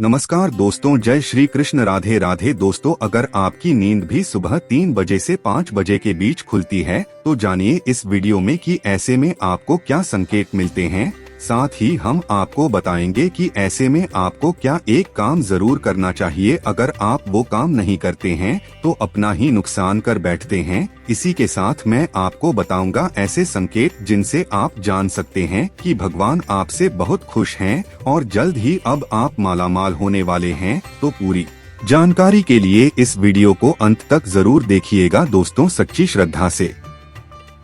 नमस्कार दोस्तों, जय श्री कृष्ण, राधे राधे। दोस्तों, अगर आपकी नींद भी सुबह 3 बजे से 5 बजे के बीच खुलती है तो जानिए इस वीडियो में कि ऐसे में आपको क्या संकेत मिलते हैं। साथ ही हम आपको बताएंगे कि ऐसे में आपको क्या एक काम जरूर करना चाहिए। अगर आप वो काम नहीं करते हैं तो अपना ही नुकसान कर बैठते हैं। इसी के साथ मैं आपको बताऊंगा ऐसे संकेत जिनसे आप जान सकते हैं कि भगवान आपसे बहुत खुश हैं और जल्द ही अब आप मालामाल होने वाले हैं। तो पूरी जानकारी के लिए इस वीडियो को अंत तक जरूर देखिएगा। दोस्तों, सच्ची श्रद्धा से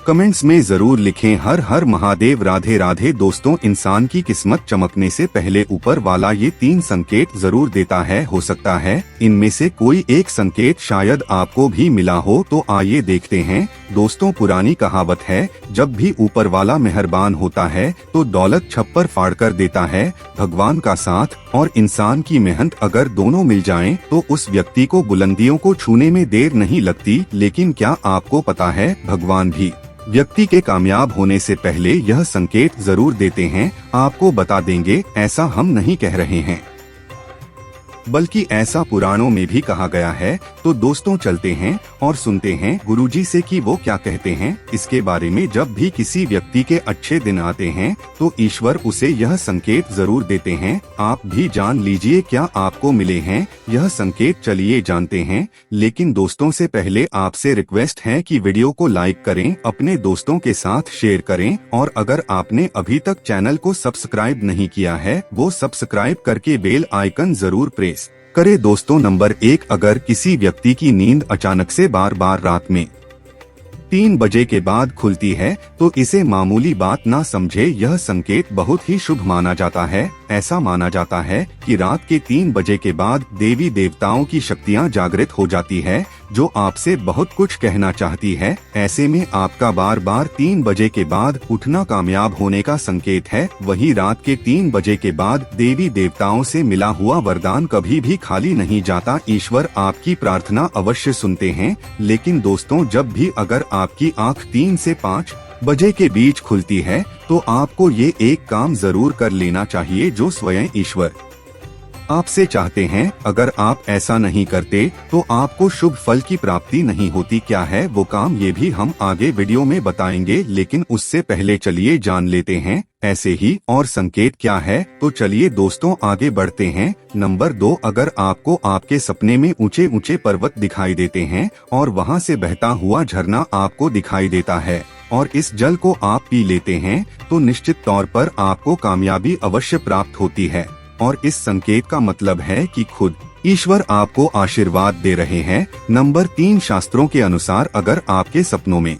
कमेंट्स में जरूर लिखें हर हर महादेव, राधे राधे। दोस्तों, इंसान की किस्मत चमकने से पहले ऊपर वाला ये 3 संकेत जरूर देता है। हो सकता है इनमें से कोई एक संकेत शायद आपको भी मिला हो, तो आइए देखते हैं। दोस्तों, पुरानी कहावत है, जब भी ऊपर वाला मेहरबान होता है तो दौलत छप्पर फाड़ कर देता है। भगवान का साथ और इंसान की मेहनत अगर दोनों मिल जाएं तो उस व्यक्ति को बुलंदियों को छूने में देर नहीं लगती। लेकिन क्या आपको पता है, भगवान भी व्यक्ति के कामयाब होने से पहले यह संकेत जरूर देते हैं। आपको बता देंगे, ऐसा हम नहीं कह रहे हैं, बल्कि ऐसा पुराणों में भी कहा गया है। तो दोस्तों, चलते हैं और सुनते हैं गुरुजी से कि वो क्या कहते हैं इसके बारे में। जब भी किसी व्यक्ति के अच्छे दिन आते हैं तो ईश्वर उसे यह संकेत जरूर देते हैं। आप भी जान लीजिए क्या आपको मिले हैं यह संकेत। चलिए जानते हैं। लेकिन दोस्तों, से पहले आपसे रिक्वेस्ट है कि वीडियो को लाइक करें, अपने दोस्तों के साथ शेयर करें और अगर आपने अभी तक चैनल को सब्सक्राइब नहीं किया है वो सब्सक्राइब करके बेल आइकन जरूर प्रेस करे। दोस्तों, नंबर 1, अगर किसी व्यक्ति की नींद अचानक से बार बार रात में 3 बजे के बाद खुलती है तो इसे मामूली बात ना समझे। यह संकेत बहुत ही शुभ माना जाता है। ऐसा माना जाता है कि रात के 3 बजे के बाद देवी देवताओं की शक्तियां जागृत हो जाती है जो आपसे बहुत कुछ कहना चाहती है। ऐसे में आपका बार बार 3 बजे के बाद उठना कामयाब होने का संकेत है। वहीं रात के 3 बजे के बाद देवी देवताओं से मिला हुआ वरदान कभी भी खाली नहीं जाता। ईश्वर आपकी प्रार्थना अवश्य सुनते हैं। लेकिन दोस्तों, जब भी अगर आपकी आंख 3 से 5 बजे के बीच खुलती है तो आपको ये एक काम जरूर कर लेना चाहिए जो स्वयं ईश्वर आपसे चाहते हैं। अगर आप ऐसा नहीं करते तो आपको शुभ फल की प्राप्ति नहीं होती। क्या है वो काम, ये भी हम आगे वीडियो में बताएंगे। लेकिन उससे पहले चलिए जान लेते हैं ऐसे ही और संकेत क्या है। तो चलिए दोस्तों, आगे बढ़ते हैं। नंबर 2, अगर आपको आपके सपने में ऊंचे ऊंचे पर्वत दिखाई देते हैं और वहां से बहता हुआ झरना आपको दिखाई देता है और इस जल को आप पी लेते हैं तो निश्चित तौर पर आपको कामयाबी अवश्य प्राप्त होती है। और इस संकेत का मतलब है कि खुद ईश्वर आपको आशीर्वाद दे रहे हैं। नंबर 3, शास्त्रों के अनुसार अगर आपके सपनों में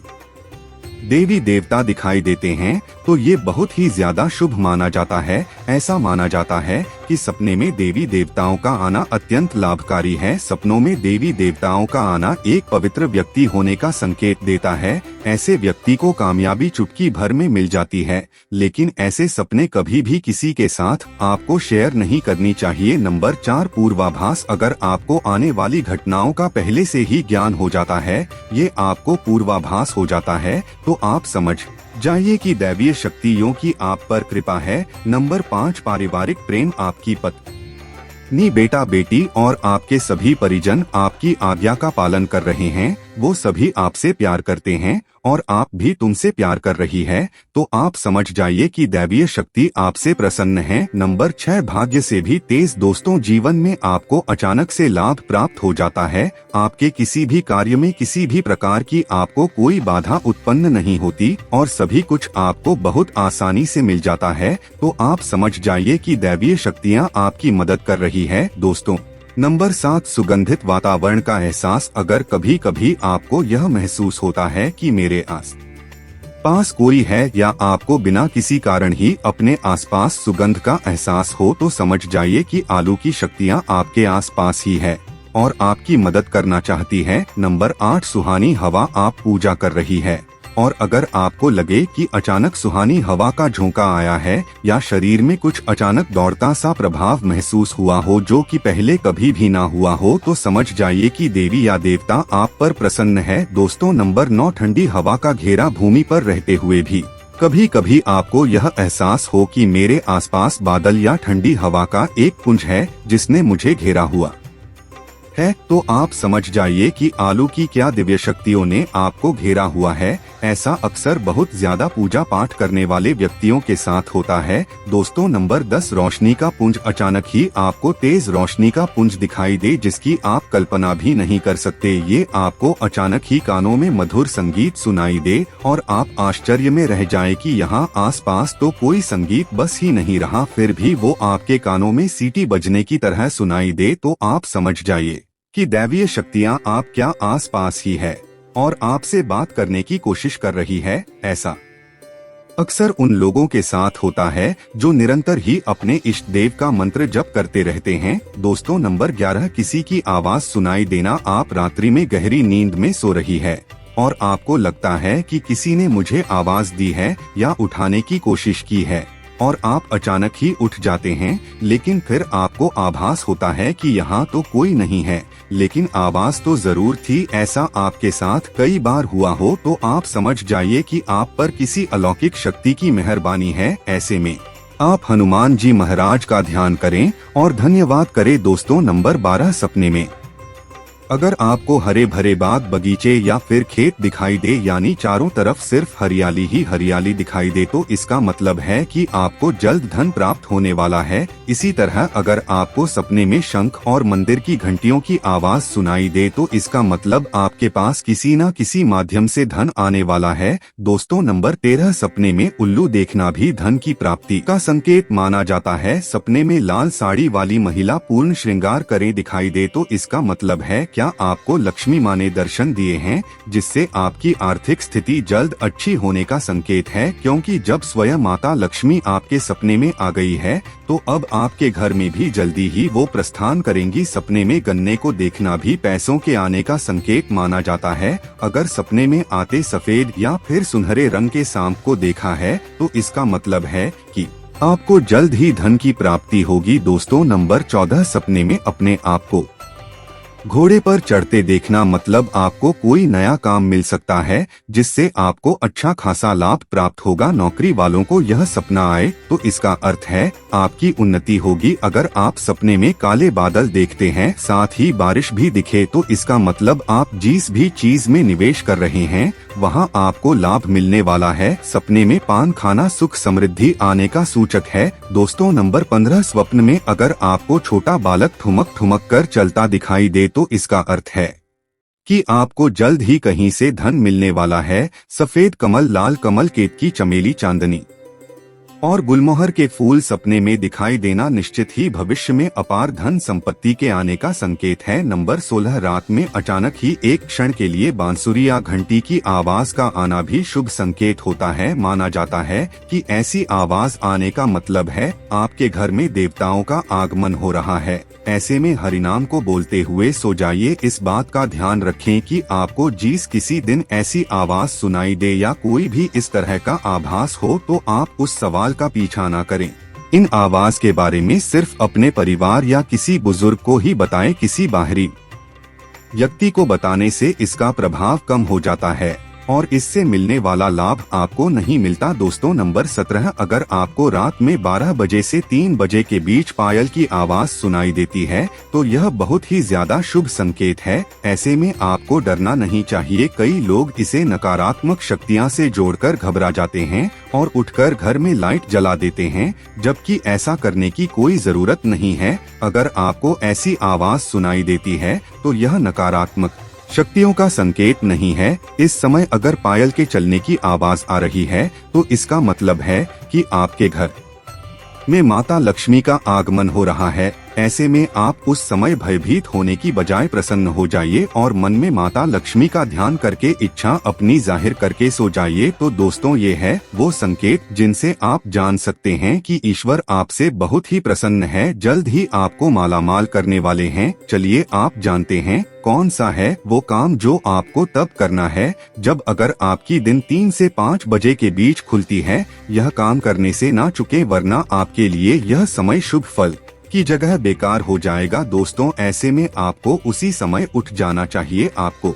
देवी देवता दिखाई देते हैं तो ये बहुत ही ज्यादा शुभ माना जाता है। ऐसा माना जाता है कि सपने में देवी देवताओं का आना अत्यंत लाभकारी है। सपनों में देवी देवताओं का आना एक पवित्र व्यक्ति होने का संकेत देता है। ऐसे व्यक्ति को कामयाबी चुटकी भर में मिल जाती है। लेकिन ऐसे सपने कभी भी किसी के साथ आपको शेयर नहीं करनी चाहिए। नंबर 4, पूर्वाभास, अगर आपको आने वाली घटनाओं का पहले से ही ज्ञान हो जाता है, ये आपको पूर्वाभास हो जाता है तो आप समझ जाइए कि दैवीय शक्तियों की आप पर कृपा है। नंबर 5, पारिवारिक प्रेम, आपकी पत्नी, बेटा बेटी और आपके सभी परिजन आपकी आज्ञा का पालन कर रहे हैं। वो सभी आपसे प्यार करते हैं और आप भी तुमसे प्यार कर रही है तो आप समझ जाइए कि दैवीय शक्ति आपसे प्रसन्न है। नंबर 6, भाग्य से भी तेज, दोस्तों, जीवन में आपको अचानक से लाभ प्राप्त हो जाता है। आपके किसी भी कार्य में किसी भी प्रकार की आपको कोई बाधा उत्पन्न नहीं होती और सभी कुछ आपको बहुत आसानी से मिल जाता है तो आप समझ जाइए कि दैवीय शक्तियाँ आपकी मदद कर रही है। दोस्तों, नंबर 7, सुगंधित वातावरण का एहसास, अगर कभी कभी आपको यह महसूस होता है कि मेरे आस पास कोई है या आपको बिना किसी कारण ही अपने आसपास सुगंध का एहसास हो तो समझ जाइए कि आलू की शक्तियाँ आपके आसपास ही है और आपकी मदद करना चाहती है। नंबर 8, सुहानी हवा, आप पूजा कर रही है और अगर आपको लगे कि अचानक सुहानी हवा का झोंका आया है या शरीर में कुछ अचानक दौड़ता सा प्रभाव महसूस हुआ हो जो कि पहले कभी भी ना हुआ हो तो समझ जाइए कि देवी या देवता आप पर प्रसन्न है। दोस्तों, नंबर 9, ठंडी हवा का घेरा, भूमि पर रहते हुए भी कभी कभी आपको यह एहसास हो कि मेरे आसपास बादल या ठंडी हवा का एक पुंज है जिसने मुझे घेरा हुआ है, तो आप समझ जाइए कि आलू की क्या दिव्य शक्तियों ने आपको घेरा हुआ है। ऐसा अक्सर बहुत ज्यादा पूजा पाठ करने वाले व्यक्तियों के साथ होता है। दोस्तों, नंबर 10, रोशनी का पुंज। अचानक ही आपको तेज रोशनी का पुंज दिखाई दे जिसकी आप कल्पना भी नहीं कर सकते। ये आपको अचानक ही कानों में मधुर संगीत सुनाई दे और आप आश्चर्य में रह जाएं कि यहाँ आसपास तो कोई संगीत बस ही नहीं रहा, फिर भी वो आपके कानों में सीटी बजने की तरह सुनाई दे, तो आप समझ जाइए कि दैवीय शक्तियाँ आप क्या आसपास ही है और आपसे बात करने की कोशिश कर रही है। ऐसा अक्सर उन लोगों के साथ होता है जो निरंतर ही अपने इष्ट देव का मंत्र जप करते रहते हैं। दोस्तों, नंबर 11, किसी की आवाज सुनाई देना। आप रात्रि में गहरी नींद में सो रही है और आपको लगता है कि किसी ने मुझे आवाज दी है या उठाने की कोशिश की है और आप अचानक ही उठ जाते हैं, लेकिन फिर आपको आभास होता है कि यहाँ तो कोई नहीं है, लेकिन आवाज तो जरूर थी। ऐसा आपके साथ कई बार हुआ हो तो आप समझ जाइए कि आप पर किसी अलौकिक शक्ति की मेहरबानी है। ऐसे में आप हनुमान जी महाराज का ध्यान करें और धन्यवाद करें। दोस्तों, नंबर 12, सपने में। अगर आपको हरे भरे बाग बगीचे या फिर खेत दिखाई दे, यानी चारों तरफ सिर्फ हरियाली ही हरियाली दिखाई दे, तो इसका मतलब है कि आपको जल्द धन प्राप्त होने वाला है। इसी तरह अगर आपको सपने में शंख और मंदिर की घंटियों की आवाज सुनाई दे तो इसका मतलब आपके पास किसी न किसी माध्यम से धन आने वाला है। दोस्तों, नंबर 13, सपने में उल्लू देखना भी धन की प्राप्ति का संकेत माना जाता है। सपने में लाल साड़ी वाली महिला पूर्ण श्रृंगार करे दिखाई दे तो इसका मतलब है क्या आपको लक्ष्मी माँ ने दर्शन दिए हैं, जिससे आपकी आर्थिक स्थिति जल्द अच्छी होने का संकेत है। क्योंकि जब स्वयं माता लक्ष्मी आपके सपने में आ गई है तो अब आपके घर में भी जल्दी ही वो प्रस्थान करेंगी। सपने में गन्ने को देखना भी पैसों के आने का संकेत माना जाता है। अगर सपने में आते सफेद या फिर सुनहरे रंग के सांप को देखा है तो इसका मतलब है कि आपको जल्द ही धन की प्राप्ति होगी। दोस्तों, नंबर 14, सपने में अपने आप को घोड़े पर चढ़ते देखना, मतलब आपको कोई नया काम मिल सकता है जिससे आपको अच्छा खासा लाभ प्राप्त होगा। नौकरी वालों को यह सपना आए तो इसका अर्थ है आपकी उन्नति होगी। अगर आप सपने में काले बादल देखते हैं, साथ ही बारिश भी दिखे, तो इसका मतलब आप जिस भी चीज में निवेश कर रहे हैं वहां आपको लाभ मिलने वाला है। सपने में पान खाना सुख समृद्धि आने का सूचक है। दोस्तों, नंबर 15, स्वप्न में अगर आपको छोटा बालक ठुमक ठुमक कर चलता दिखाई दे तो इसका अर्थ है कि आपको जल्द ही कहीं से धन मिलने वाला है। सफेद कमल, लाल कमल, केतकी, चमेली, चांदनी और गुलमोहर के फूल सपने में दिखाई देना निश्चित ही भविष्य में अपार धन संपत्ति के आने का संकेत है। नंबर 16, रात में अचानक ही एक क्षण के लिए बांसुरी या घंटी की आवाज का आना भी शुभ संकेत होता है। माना जाता है कि ऐसी आवाज आने का मतलब है आपके घर में देवताओं का आगमन हो रहा है। ऐसे में हरिनाम को बोलते हुए सो जाइए। इस बात का ध्यान रखें कि आपको जिस किसी दिन ऐसी आवाज सुनाई दे या कोई भी इस तरह का आभास हो तो आप उस सवाल का पीछा न करें। इन आवाज के बारे में सिर्फ अपने परिवार या किसी बुजुर्ग को ही बताएं। किसी बाहरी व्यक्ति को बताने से इसका प्रभाव कम हो जाता है और इससे मिलने वाला लाभ आपको नहीं मिलता। दोस्तों, नंबर 17, अगर आपको रात में 12 बजे से 3 बजे के बीच पायल की आवाज सुनाई देती है तो यह बहुत ही ज्यादा शुभ संकेत है। ऐसे में आपको डरना नहीं चाहिए। कई लोग इसे नकारात्मक शक्तियां से जोड़कर घबरा जाते हैं और उठकर घर में लाइट जला देते हैं, जबकि ऐसा करने की कोई जरूरत नहीं है। अगर आपको ऐसी आवाज सुनाई देती है तो यह नकारात्मक शक्तियों का संकेत नहीं है। इस समय अगर पायल के चलने की आवाज आ रही है तो इसका मतलब है कि आपके घर में माता लक्ष्मी का आगमन हो रहा है। ऐसे में आप उस समय भयभीत होने की बजाय प्रसन्न हो जाइए और मन में माता लक्ष्मी का ध्यान करके इच्छा अपनी जाहिर करके सो जाइए। तो दोस्तों, ये है वो संकेत जिनसे आप जान सकते हैं कि ईश्वर आपसे बहुत ही प्रसन्न है, जल्द ही आपको मालामाल करने वाले हैं। चलिए आप जानते हैं कौन सा है वो काम जो आपको तब करना है जब अगर आपकी दिन 3 से 5 बजे के बीच खुलती है। यह काम करने से ना चुके, वरना आपके लिए यह समय शुभ फल की जगह बेकार हो जाएगा। दोस्तों, ऐसे में आपको उसी समय उठ जाना चाहिए। आपको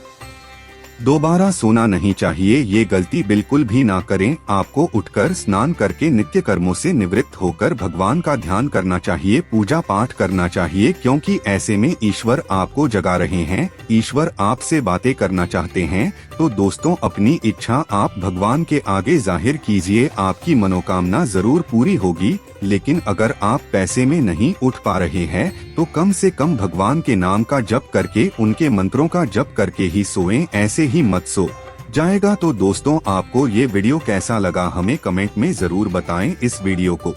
दोबारा सोना नहीं चाहिए, ये गलती बिल्कुल भी ना करें। आपको उठकर स्नान करके नित्य कर्मों से निवृत्त होकर भगवान का ध्यान करना चाहिए, पूजा पाठ करना चाहिए, क्योंकि ऐसे में ईश्वर आपको जगा रहे हैं, ईश्वर आपसे बातें करना चाहते हैं। तो दोस्तों, अपनी इच्छा आप भगवान के आगे जाहिर कीजिए, आपकी मनोकामना जरूर पूरी होगी। लेकिन अगर आप पैसे में नहीं उठ पा रहे हैं तो कम से कम भगवान के नाम का जप करके, उनके मंत्रों का जप करके ही सोएं, ऐसे ही मत सो जाएगा। तो दोस्तों, आपको ये वीडियो कैसा लगा हमें कमेंट में जरूर बताएं। इस वीडियो को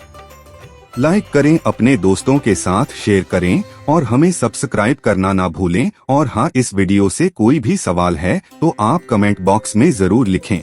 लाइक करें, अपने दोस्तों के साथ शेयर करें और हमें सब्सक्राइब करना ना भूलें। और हाँ, इस वीडियो से कोई भी सवाल है तो आप कमेंट बॉक्स में जरूर लिखें।